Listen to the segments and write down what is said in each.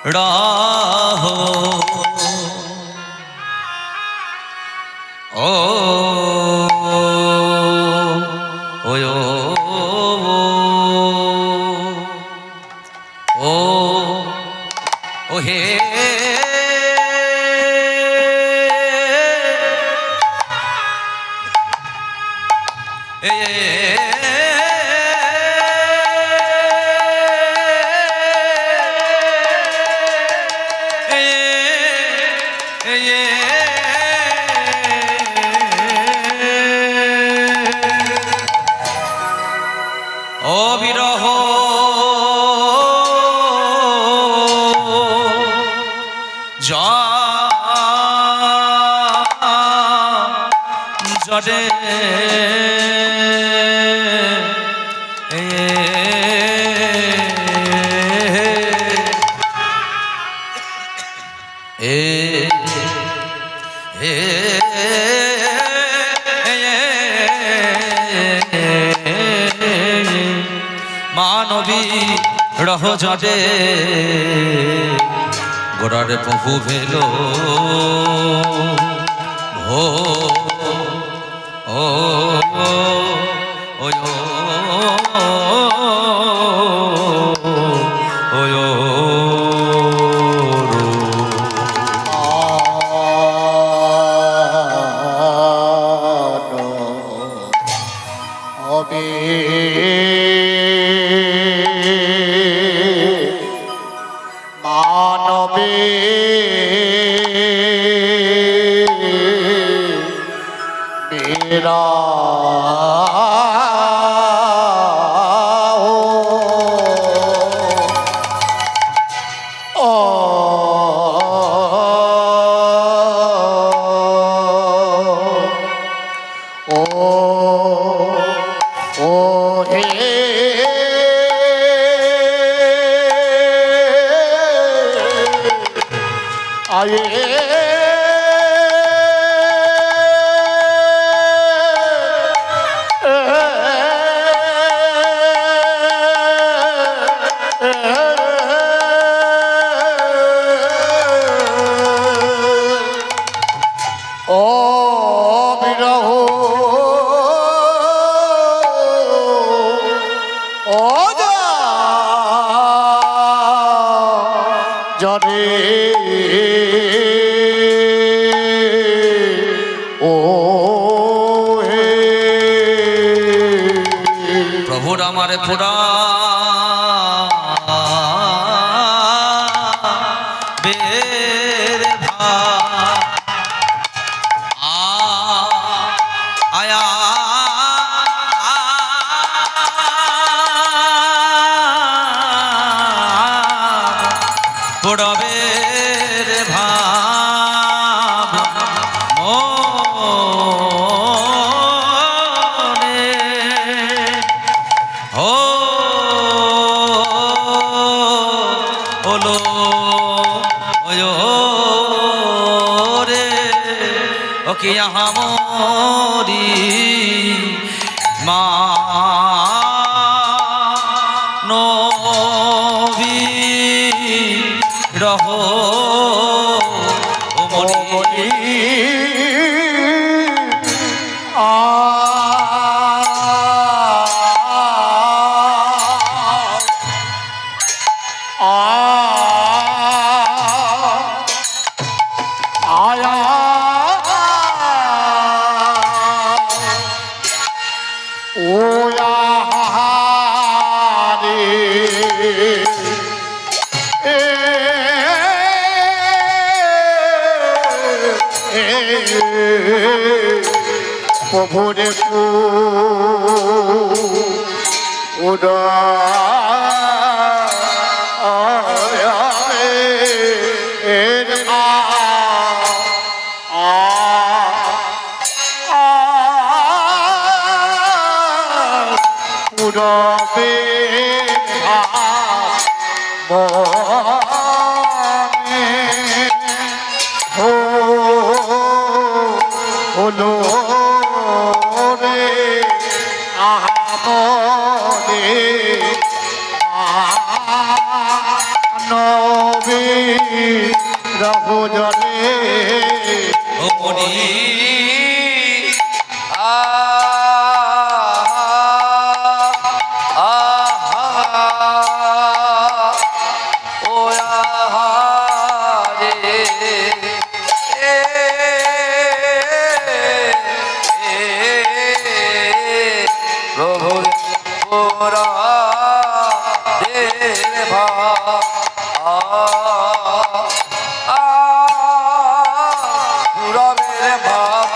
रहो ओ ओयो ओ हे বিরহ জড়ে মানবী রহ জড়ে গোড়ার প্রভু ভেলো ভো ও মানবে মেরা জরে ও হে প্রভুর আমারে পুরা বের ভা আয়া পড়বের ভাব মনে হলো রে ও কি আমরি মা নবী রহ ও মনি প্রভুরে উদা পুরবে হলো রে আহমদে নবী রহু জনে ও মনি প্রভুর পুরা দেব পুরবের ভাব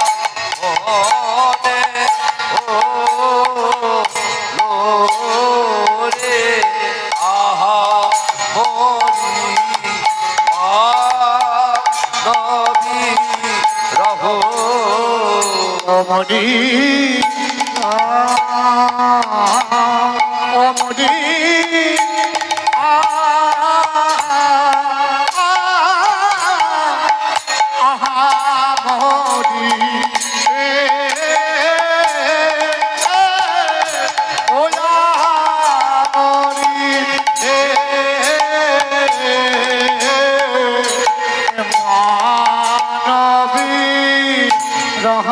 মনে ও রে আহা মরি নবী রহ অমনি অমনি মরি ওলা মরি মানবী রহ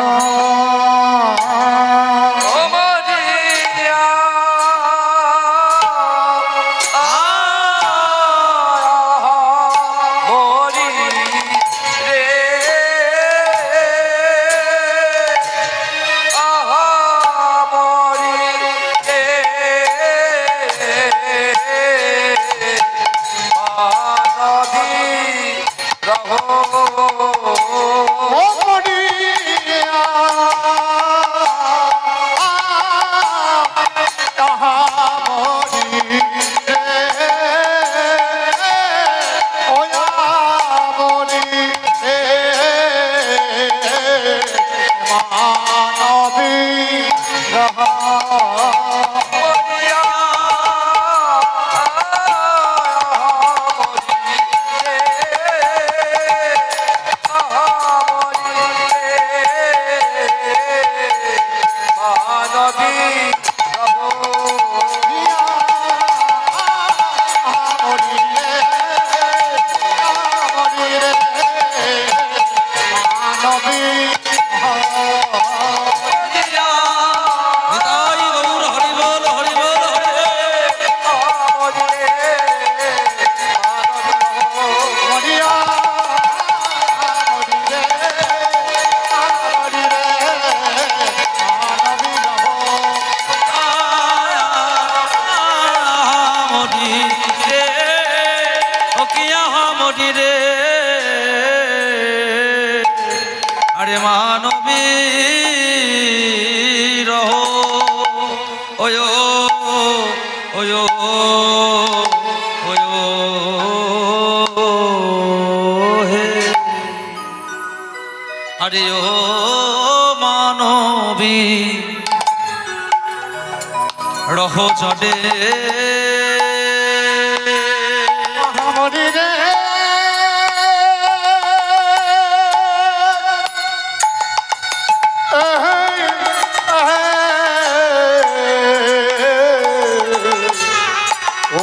মানবী রহ ওয় ওয় ওয় হে আরে ও মানবী রহ চডে মরি রে ও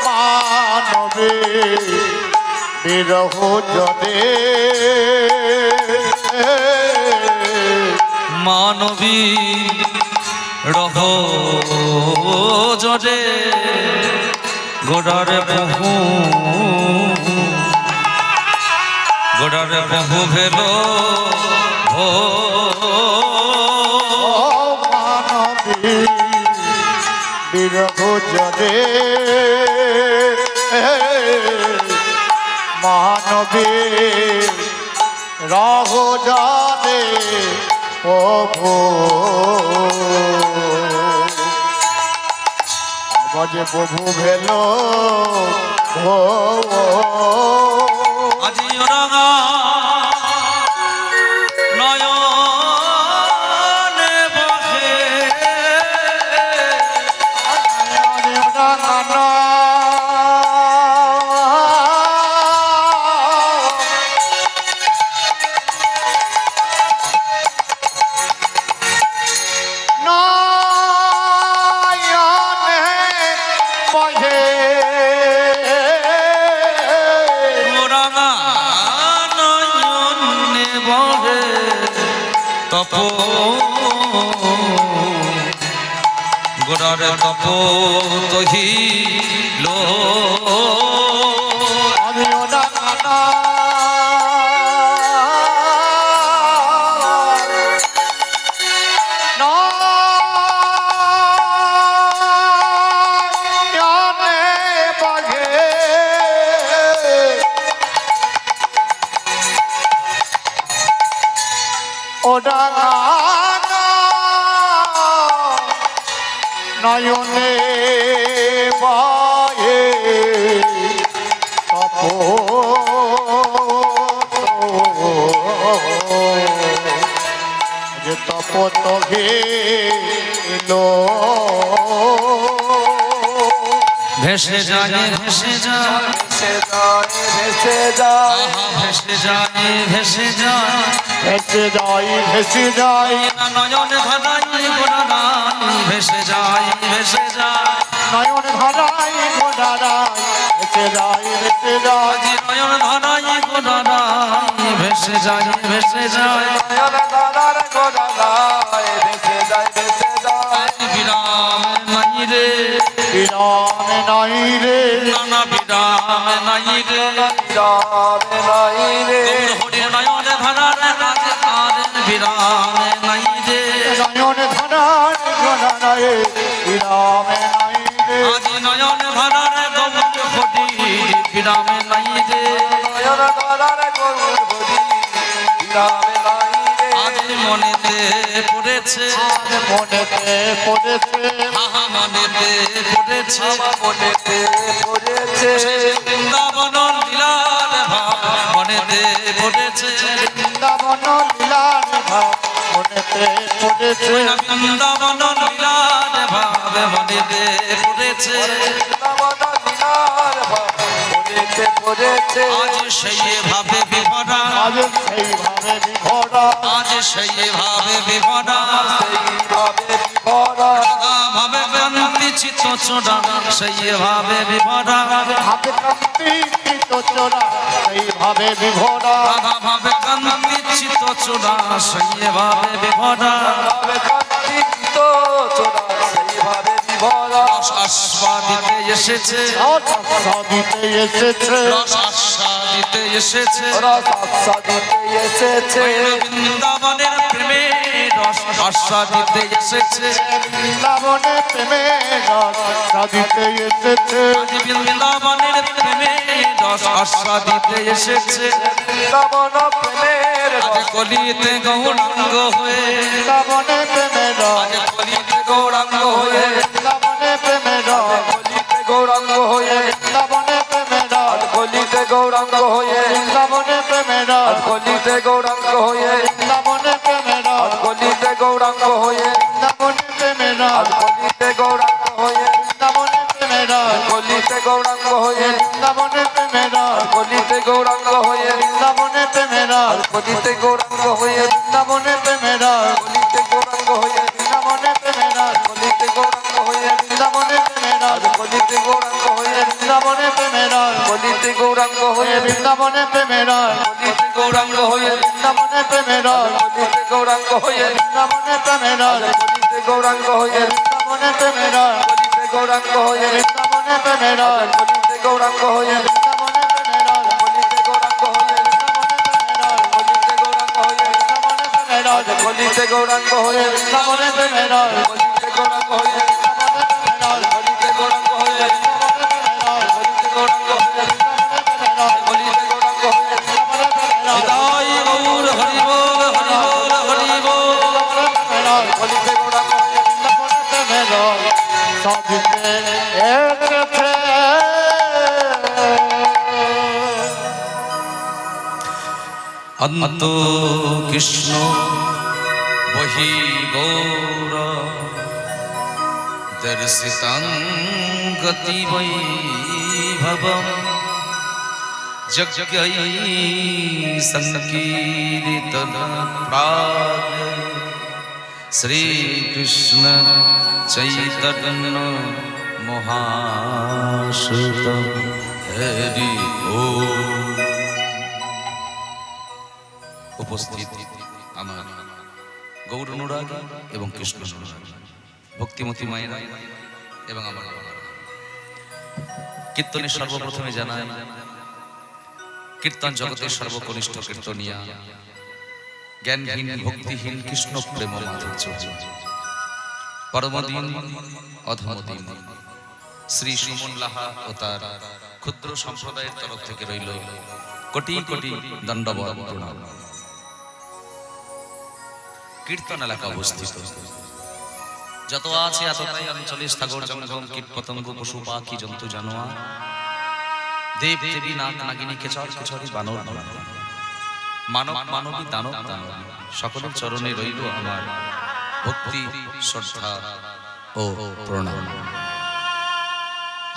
মানবে বিরহ জনে মানবী রহ জডে গোড়ার বহু ভেল ও মানবে বিরহ জনে মানবে রহ জনে প্রভু যে প্রভু ভেল আজি রঙা নয়নে বসে নয়নে বসে তপ গোড়ার তপ তহিল আমিও ডাঙানা নয়নে বাঘে ও ডাঙানা নয়নে বাঘে তপ যে তপ তহিলো ভেসে যায় ভেসে যায় ভেসে যায় ভেসে যায় আহা ভেসে যায় ভেসে যায় ভেসে যাই ভেসে যাই নয়ন ধারাই গোড়াই ভেসে যায় ভেসে যায় নয়ন ধারাই গোড়ারাই ভেসে যাই ভেসে যাই নয়ন ধারাই গোড়াই ভেসে যায় ভেসে যায় নয়ন ধারার গোড়ায় ভেসে যায় ভেসে যায় বিরাম নাই রে বিরাম নাই রে নানা বিরাম নাই রে যাবে নাই রে হরি নয়ন ধারার রাজ আর বিরাম নাই রে নয়ন ধারাই গোড়ারাই বিরাম নাই রে আজ নয়ন ধারার গৌর হরি বিরাম নাই রে নয়ন ধারার গরুর হরি যাবে নাই রে আজ মনেতে পড়েছে মনেতে পড়েছে আহা মনেতে পড়েছে আমার মনেতে পড়েছে বৃন্দাবন লীলার ভাব মনেতে পড়েছে বৃন্দাবন লীলার ভাব মনেতে পড়েছে বৃন্দাবন লীলার ভাব মনেতে পড়েছে বৃন্দাবন লীলার ভাব মনেতে পড়েছে আজ সেই ভাবে বিভরা আজ সেইভাবে বিভরা আজ সেই ভাবে বিভরা সেইভাবে বিভরা ভাবে ক্রান্তি চিত্ত চোরা সেই ভাবে বিভরা ভাবে কান্তি চিত চোরা সেইভাবে বিভরা রাধা ভাবে ক্রান্তি চিত্ত চোরা সেই ভাবে বিভরা ভাবে কান্তি চিত চোরা সেইভাবে বিভরা রস আস্বাদিতে এসেছে দিতে এসেছে রস আস্বাদিতে এসেছে রস আস্বাদিতে এসেছে বৃন্দাবনের প্রেমে রস আস্বাদিতে এসেছে বৃন্দাবনে প্রেমে দিতে এসেছে বৃন্দাবনের প্রেমে রস আস্বাদিতে এসেছে বৃন্দাবন প্রেমের আজ কলিতে গৌরাঙ্গ হয়ে বৃন্দাবনে প্রেমে আজ কলিতে গৌরাঙ্গ হয়ে বৃন্দাবনে প্রেমে কলিতে গৌরাঙ্গ হয়ে বৃন্দাবনে প্রেমে কলিতে গৌরাঙ্গ হয়ে বৃন্দাবনে প্রেমে কলিতে গৌরাঙ্গ হয়ে বৃন্দাবনে প্রেমে কলিতে গৌরাঙ্গ হয়ে বৃন্দাবনে প্রেমে কলিতে গৌরাঙ্গ হয়ে বৃন্দাবনে প্রেমে কলিতে গৌরাঙ্গ হয়ে বৃন্দাবনে প্রেমে কলিতে গৌরাঙ্গ হয়ে বৃন্দাবনে প্রেমে কলিতে গৌরাঙ্গ হয়ে বৃন্দাবনে প্রেমে কলিতে গৌরাঙ্গ হয়ে বৃন্দাবনে প্রেমে কলিতে গৌরাঙ্গ হয়ে বৃন্দাবনে প্রেমে কলিতে গৌরাঙ্গ হয়ে বৃন্দাবনে প্রেমে কলিতে গৌরাঙ্গ হয়ে বৃন্দাবনে প্রেমে কলিতে গৌরাঙ্গ হয়ে বৃন্দাবনে প্রেমে কলিতে গৌরাঙ্গ হয়ে বৃন্দাবনে প্রেমে কলিতে গৌরাঙ্গ হয়ে বৃন্দাবনে প্রেমে কলিতে গৌরাঙ্গ হয়ে বৃন্দাবনে প্রেমে কলিতে গৌরাঙ্গ হয়ে বৃন্দাবনে প্রেমে কলিতে গৌরাঙ্গ হয়ে কলিতে গৌরাঙ্গ হয়ে কলিতে গৌরাঙ্গ হয়ে বৃন্দাবনে প্রেমে কলিতে গৌরাঙ্গ হয়ে কলিতে গৌরাঙ্গ হয়ে কলিতে গৌরাঙ্গ হয়ে কলিতে গৌরাঙ্গ হয়ে হৃদয় গৌর হরি বল হরি বল হরি বল কলিতে গৌরাঙ্গ হয়ে সাধিতে এসেছে অন্ত কৃষ্ণ বহি গৌর দর্শিতং গতি বৈভবম যজ্ঞৈ সংকীর্তন প্রাগ শ্রীকৃষ্ণ চৈতন্য মহাশ্রুত হরি ও উপস্থিত আমার গৌর অনুরাগী এবং কৃষ্ণ অনুরাগী ভক্তিমতী মায়েরা এবং আমার কীর্তনের সর্বপ্রথমে জানাই কীর্তন জগতের সর্বকনিষ্ঠ কীর্তনিয়া জ্ঞানহীন ভক্তিহীন কৃষ্ণ প্রেম মাধুর্য পরমদিন অধমদিন শ্রী সুমন লাহা ও তার ক্ষুদ্র সম্প্রদায়ের তরফ থেকে রইল কোটি কোটি দণ্ডবত প্রণাম। কীর্তন এলাকা অবস্থিত যত আছে এতটাই আঞ্চলিক সাগর জঙ্গল কীট পতঙ্গ পশু পাখি জন্তু জানোয়ার দেব দেবী নাগ নাগিনী কেচর কেচরি বানর মানব মানবী দানব দানব সকলের চরণে রইল আমার ভক্তি শ্রদ্ধা ও প্রণাম।